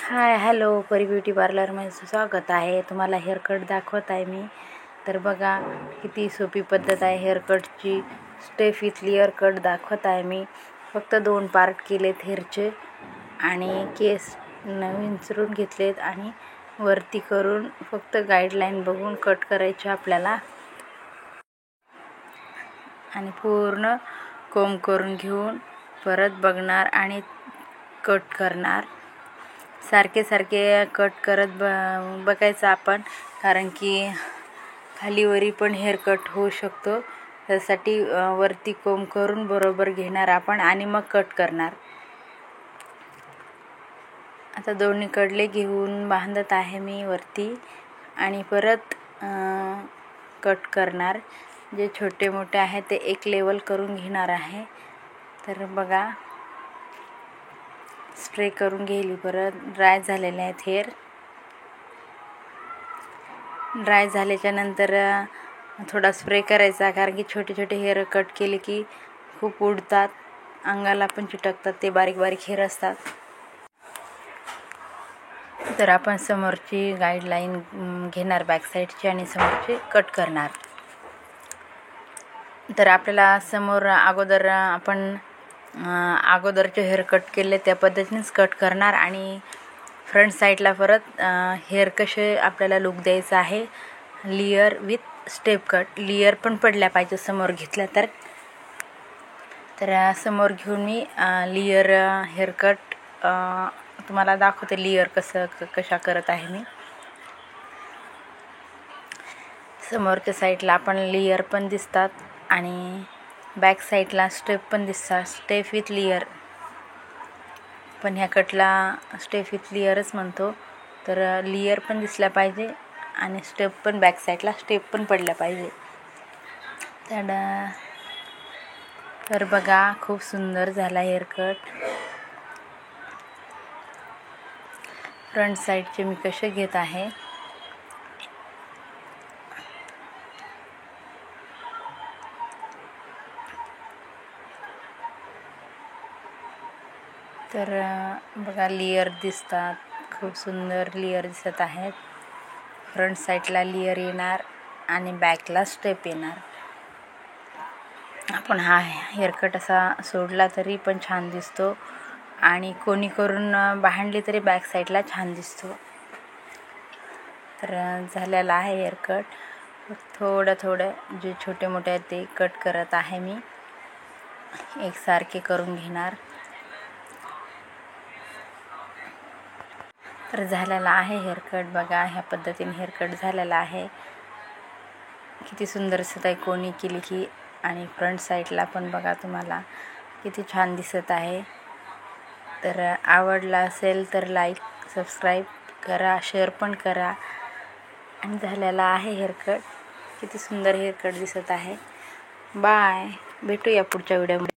Hi hello परी beauty पार्लरमध्ये स्वागत आहे. तुम्हाला हेअरकट दाखवत आहे मी. तर बघा किती सोपी पद्धत आहे हेअरकटची. स्टेप विथ लेअर कट दाखवत आहे मी. फक्त 2 पार्ट केलेत हेअरचे आणि केस नवीन विंचरून घेतलेत आणि वरती करून फक्त गाईडलाईन बघून कट करायचे आपल्याला आणि पूर्ण कोंब करून घेऊन परत बघणार आणि कट करणार. सारखे कट करत बघायचं आपण, कारण की खालीवरी पण हेअर कट होऊ शकतो. त्यासाठी वरती कोंब करून बरोबर घेणार आपण आणि मग कट करणार. आता दोन्ही कडले घेऊन बांधत आहे मी वरती आणि परत कट करणार. जे छोटे मोठे आहे ते एक लेवल करून घेणार आहे. तर बघा स्प्रे करून घेईल. परत ड्राय झालेले आहेत हेअर. ड्राय झाल्याच्या नंतर थोडा स्प्रे करायचा, कारण की छोटे छोटे हेअर कट केले की खूप उडतात, अंगाला पण चिटकतात. ते बारीक बारीक हेअर असतात. तर आपण समोरची गाईडलाईन घेणार बॅक साईडची आणि समोरची कट करणार. तर आपल्याला समोर अगोदर आपण अगोदरचे हेअर कट केले त्या पद्धतीनेच कट करणार आणि फ्रंट साईडला परत हेअर कसे आपल्याला लुक द्यायचा आहे. Layer with step cut. Layer पण पडल्या पाहिजे समोर घेतल्या तर. समोर घेऊन मी लेअर हेअर कट तुम्हाला दाखवते. लेअर कशा करत आहे मी. समोरच्या साईडला आपण लेअर पण दिसतात आणि बॅक साईडला स्टेप पण दिसतात. स्टेप विथ लेअर, पण ह्या कटला स्टेप विथ लेअरच म्हणतो. तर लेअर पण दिसल्या पाहिजे आणि स्टेप पण बॅक साईडला स्टेप पण पडल्या पाहिजे. तर बघा खूप सुंदर झाला हेअर कट. फ्रंट साईडचे मी कसे घेत आहे. तर बघा लेअर दिसतात, खूप सुंदर लेअर दिसत आहेत. फ्रंट साईडला लेअर येणार आणि बॅकला स्टेप येणार. आपण हा हेअरकट असा सोडला तरी पण छान दिसतो आणि कोणी करून बांधली तरी बॅक साईडला छान दिसतो. तर झालेला आहे हेअरकट. थोडं जे छोटे मोठे आहेत ते कट करत आहे मी. एकसारखे करून घेणार. तर झालेला आहे हेअरकट. बघा ह्या पद्धतीने हेअरकट झालेला आहे. किती सुंदर दिसत आहे कोणी केली की. आणि फ्रंट साईडला पण बघा तुम्हाला किती छान दिसत आहे. तर आवडला असेल तर लाईक सबस्क्राईब करा, शेअर पण करा. आणि झालेला आहे हेअरकट. किती सुंदर हेअरकट दिसत आहे. बाय. भेटूया पुढच्या व्हिडिओमध्ये.